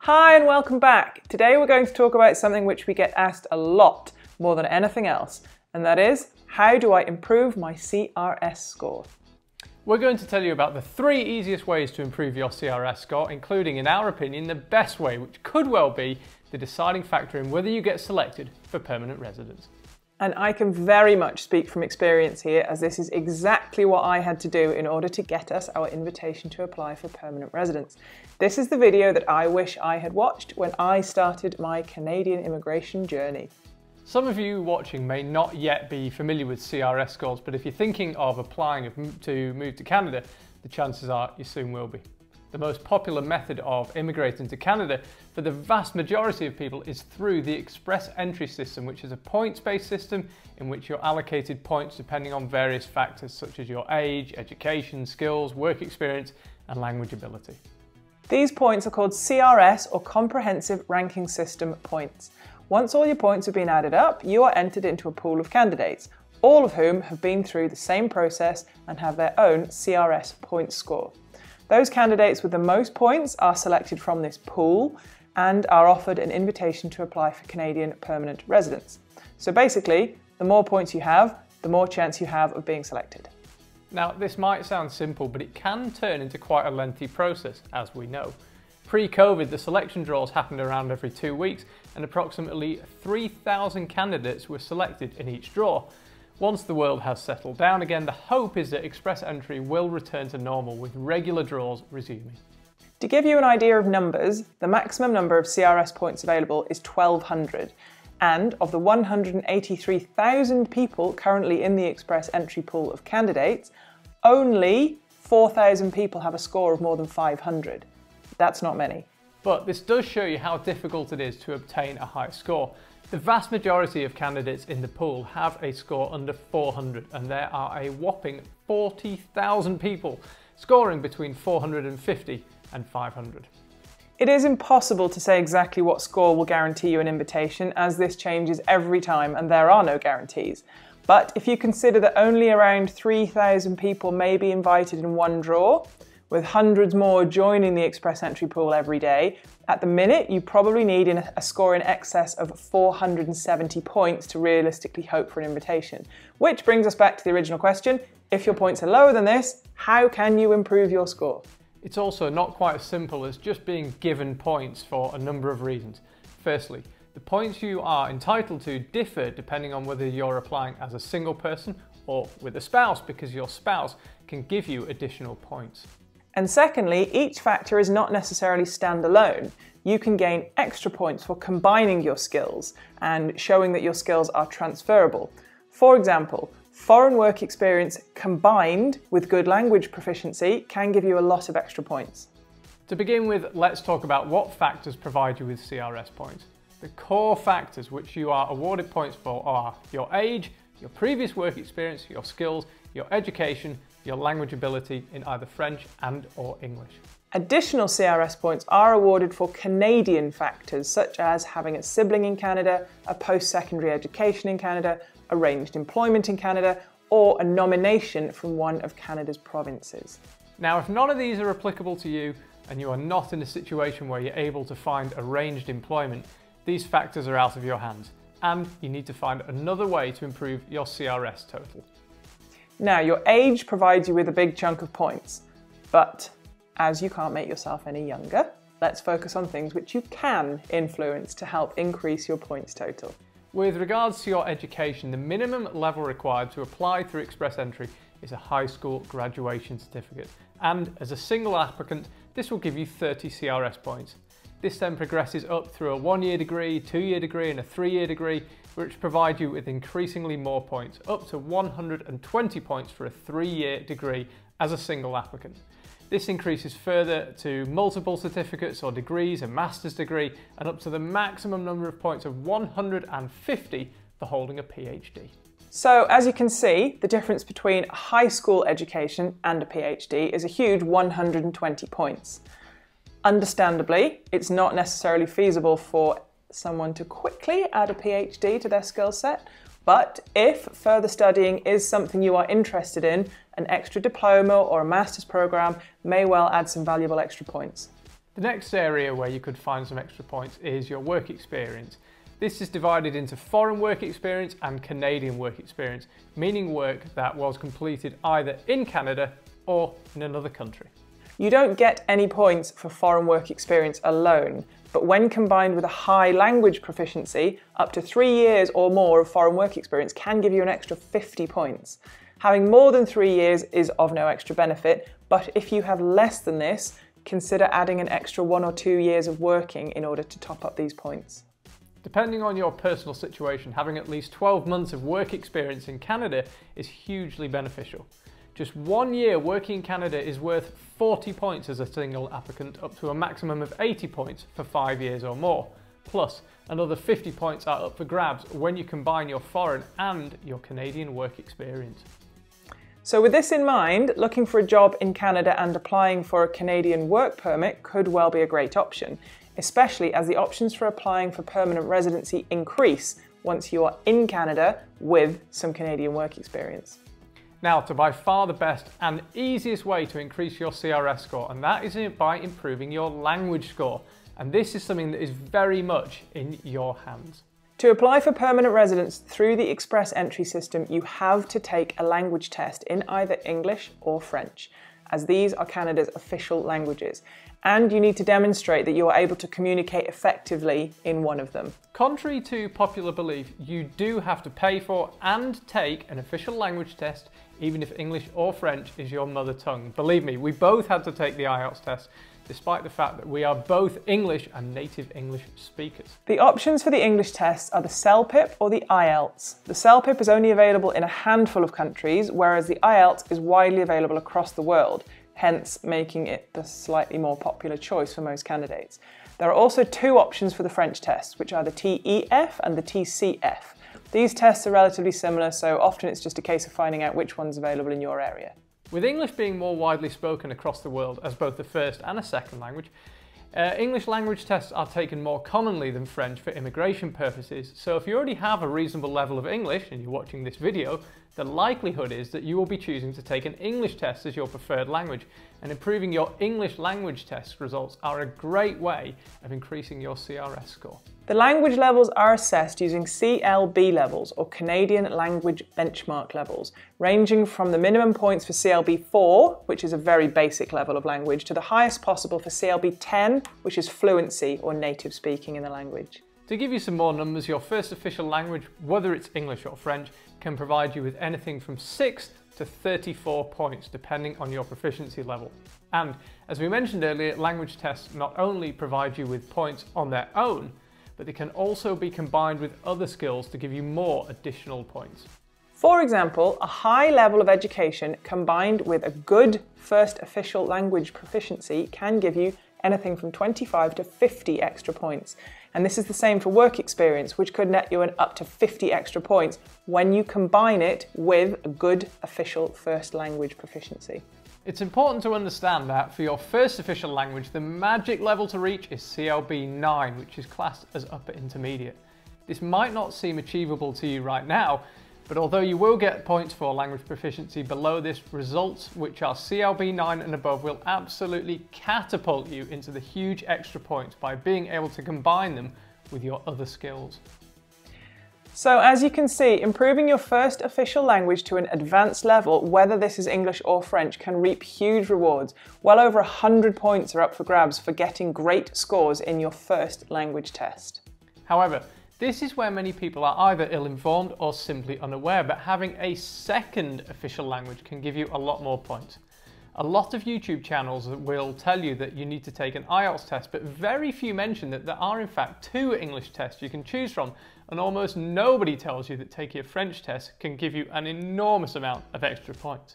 Hi and welcome back. Today we're going to talk about something which we get asked a lot, more than anything else, and that is, how do I improve my CRS score? We're going to tell you about the 3 easiest ways to improve your CRS score, including, in our opinion, the best way, which could well be the deciding factor in whether you get selected for permanent residence. And I can very much speak from experience here, as this is exactly what I had to do in order to get us our invitation to apply for permanent residence. This is the video that I wish I had watched when I started my Canadian immigration journey. Some of you watching may not yet be familiar with CRS scores, but if you're thinking of applying to move to Canada, the chances are you soon will be. The most popular method of immigrating to Canada for the vast majority of people is through the Express Entry system, which is a points-based system in which you're allocated points depending on various factors such as your age, education, skills, work experience, and language ability. These points are called CRS, or Comprehensive Ranking System points. Once all your points have been added up, you are entered into a pool of candidates, all of whom have been through the same process and have their own CRS point score. Those candidates with the most points are selected from this pool and are offered an invitation to apply for Canadian permanent residence. So basically, the more points you have, the more chance you have of being selected. Now, this might sound simple, but it can turn into quite a lengthy process, as we know. Pre-COVID, the selection draws happened around every 2 weeks, and approximately 3,000 candidates were selected in each draw. Once the world has settled down again, the hope is that Express Entry will return to normal, with regular draws resuming. To give you an idea of numbers, the maximum number of CRS points available is 1,200, and of the 183,000 people currently in the Express Entry pool of candidates, only 4,000 people have a score of more than 500. That's not many. But this does show you how difficult it is to obtain a high score. The vast majority of candidates in the pool have a score under 400, and there are a whopping 40,000 people scoring between 450 and 500. It is impossible to say exactly what score will guarantee you an invitation, as this changes every time and there are no guarantees. But if you consider that only around 3,000 people may be invited in one draw, with hundreds more joining the Express Entry pool every day, at the minute you probably need a score in excess of 470 points to realistically hope for an invitation. Which brings us back to the original question: if your points are lower than this, how can you improve your score? It's also not quite as simple as just being given points for a number of reasons. Firstly, the points you are entitled to differ depending on whether you're applying as a single person or with a spouse, because your spouse can give you additional points. And secondly, each factor is not necessarily standalone. You can gain extra points for combining your skills and showing that your skills are transferable. For example, foreign work experience combined with good language proficiency can give you a lot of extra points. To begin with, let's talk about what factors provide you with CRS points. The core factors which you are awarded points for are your age, your previous work experience, your skills, your education, your language ability in either French and/or English. Additional CRS points are awarded for Canadian factors, such as having a sibling in Canada, a post-secondary education in Canada, arranged employment in Canada, or a nomination from one of Canada's provinces. Now, if none of these are applicable to you and you are not in a situation where you're able to find arranged employment, these factors are out of your hands, and you need to find another way to improve your CRS total. Now, your age provides you with a big chunk of points, but as you can't make yourself any younger, let's focus on things which you can influence to help increase your points total. With regards to your education, the minimum level required to apply through Express Entry is a high school graduation certificate, and as a single applicant, this will give you 30 CRS points. This then progresses up through a 1-year degree, 2-year degree and a 3-year degree, which provide you with increasingly more points, up to 120 points for a 3-year degree as a single applicant. This increases further to multiple certificates or degrees, a master's degree, and up to the maximum number of points of 150 for holding a PhD. So as you can see, the difference between a high school education and a PhD is a huge 120 points. Understandably, it's not necessarily feasible for someone to quickly add a PhD to their skill set, but if further studying is something you are interested in, an extra diploma or a master's program may well add some valuable extra points. The next area where you could find some extra points is your work experience. This is divided into foreign work experience and Canadian work experience, meaning work that was completed either in Canada or in another country. You don't get any points for foreign work experience alone, but when combined with a high language proficiency, up to 3 years or more of foreign work experience can give you an extra 50 points. Having more than 3 years is of no extra benefit, but if you have less than this, consider adding an extra 1 or 2 years of working in order to top up these points. Depending on your personal situation, having at least 12 months of work experience in Canada is hugely beneficial. Just 1 year working in Canada is worth 40 points as a single applicant, up to a maximum of 80 points for 5 years or more. Plus, another 50 points are up for grabs when you combine your foreign and your Canadian work experience. So with this in mind, looking for a job in Canada and applying for a Canadian work permit could well be a great option, especially as the options for applying for permanent residency increase once you are in Canada with some Canadian work experience. Now to by far the best and easiest way to increase your CRS score, and that is by improving your language score. And this is something that is very much in your hands. To apply for permanent residence through the Express Entry system, you have to take a language test in either English or French, as these are Canada's official languages, and you need to demonstrate that you are able to communicate effectively in one of them. Contrary to popular belief, you do have to pay for and take an official language test, even if English or French is your mother tongue. Believe me, we both had to take the IELTS test, despite the fact that we are both English and native English speakers. The options for the English tests are the CELPIP or the IELTS. The CELPIP is only available in a handful of countries, whereas the IELTS is widely available across the world, hence making it the slightly more popular choice for most candidates. There are also 2 options for the French tests, which are the TEF and the TCF. These tests are relatively similar, so often it's just a case of finding out which one's available in your area. With English being more widely spoken across the world as both a first and a second language, English language tests are taken more commonly than French for immigration purposes, so if you already have a reasonable level of English and you're watching this video, the likelihood is that you will be choosing to take an English test as your preferred language, and improving your English language test results are a great way of increasing your CRS score. The language levels are assessed using CLB levels, or Canadian Language Benchmark levels, ranging from the minimum points for CLB 4, which is a very basic level of language, to the highest possible for CLB 10, which is fluency or native speaking in the language. To give you some more numbers, your first official language, whether it's English or French, can provide you with anything from 6 to 34 points, depending on your proficiency level. And as we mentioned earlier, language tests not only provide you with points on their own, but they can also be combined with other skills to give you more additional points. For example, a high level of education combined with a good first official language proficiency can give you anything from 25 to 50 extra points. And this is the same for work experience, which could net you an up to 50 extra points when you combine it with a good official first language proficiency. It's important to understand that for your first official language, the magic level to reach is CLB 9, which is classed as upper intermediate. This might not seem achievable to you right now, but although you will get points for language proficiency below this, results which are CLB 9 and above will absolutely catapult you into the huge extra points by being able to combine them with your other skills. So as you can see, improving your first official language to an advanced level, whether this is English or French, can reap huge rewards. Well over 100 points are up for grabs for getting great scores in your first language test. However, this is where many people are either ill-informed or simply unaware, but having a second official language can give you a lot more points. A lot of YouTube channels will tell you that you need to take an IELTS test, but very few mention that there are in fact 2 English tests you can choose from, and almost nobody tells you that taking a French test can give you an enormous amount of extra points.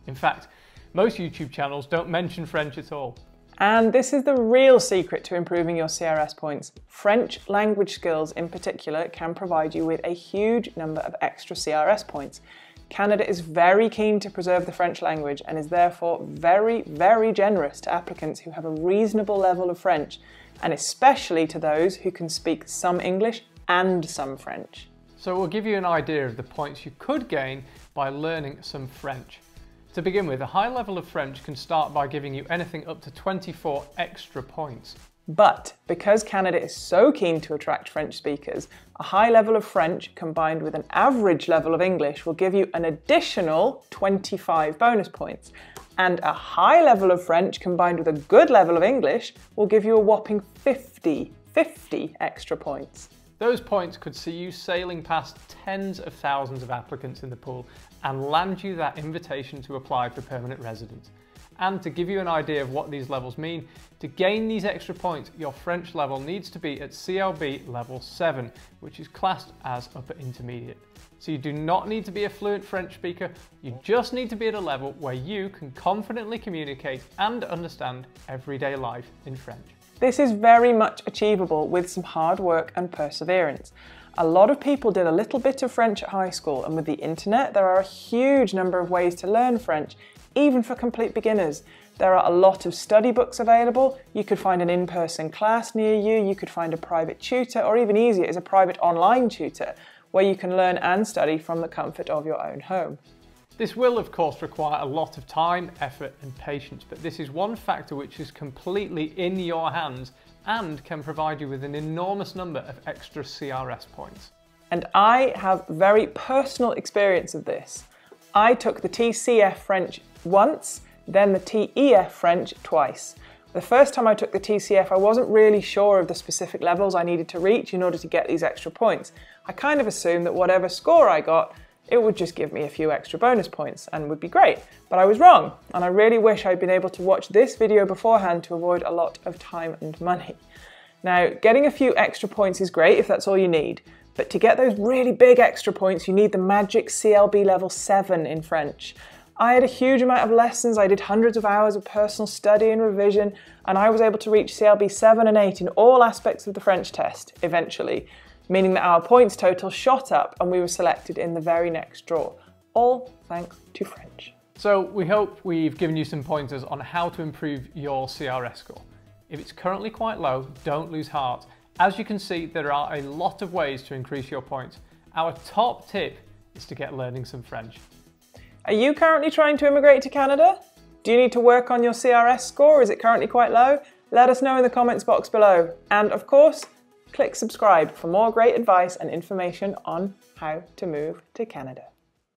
In fact, most YouTube channels don't mention French at all. And this is the real secret to improving your CRS points. French language skills in particular can provide you with a huge number of extra CRS points. Canada is very keen to preserve the French language and is therefore very, very generous to applicants who have a reasonable level of French, and especially to those who can speak some English and some French. So we'll give you an idea of the points you could gain by learning some French. To begin with, a high level of French can start by giving you anything up to 24 extra points. But because Canada is so keen to attract French speakers, a high level of French combined with an average level of English will give you an additional 25 bonus points. And a high level of French combined with a good level of English will give you a whopping 50 extra points. Those points could see you sailing past tens of thousands of applicants in the pool and land you that invitation to apply for permanent residence. And to give you an idea of what these levels mean, to gain these extra points, your French level needs to be at CLB level 7, which is classed as upper intermediate. So you do not need to be a fluent French speaker, you just need to be at a level where you can confidently communicate and understand everyday life in French. This is very much achievable with some hard work and perseverance. A lot of people did a little bit of French at high school, and with the internet there are a huge number of ways to learn French, even for complete beginners. There are a lot of study books available. You could find an in-person class near you, you could find a private tutor, or even easier is a private online tutor, where you can learn and study from the comfort of your own home. This will of course require a lot of time, effort and patience, but this is one factor which is completely in your hands and can provide you with an enormous number of extra CRS points. And I have very personal experience of this. I took the TCF French once, then the TEF French twice. The first time I took the TCF, I wasn't really sure of the specific levels I needed to reach in order to get these extra points. I kind of assumed that whatever score I got, it would just give me a few extra bonus points and would be great. But I was wrong, and I really wish I'd been able to watch this video beforehand to avoid a lot of time and money. Now, getting a few extra points is great if that's all you need, but to get those really big extra points, you need the magic CLB level 7 in French. I had a huge amount of lessons, I did hundreds of hours of personal study and revision, and I was able to reach CLB 7 and 8 in all aspects of the French test, eventually, meaning that our points total shot up and we were selected in the very next draw, all thanks to French. So we hope we've given you some pointers on how to improve your CRS score. If it's currently quite low, don't lose heart. As you can see, there are a lot of ways to increase your points. Our top tip is to get learning some French. Are you currently trying to immigrate to Canada? Do you need to work on your CRS score? Is it currently quite low? Let us know in the comments box below. And of course, click subscribe for more great advice and information on how to move to Canada.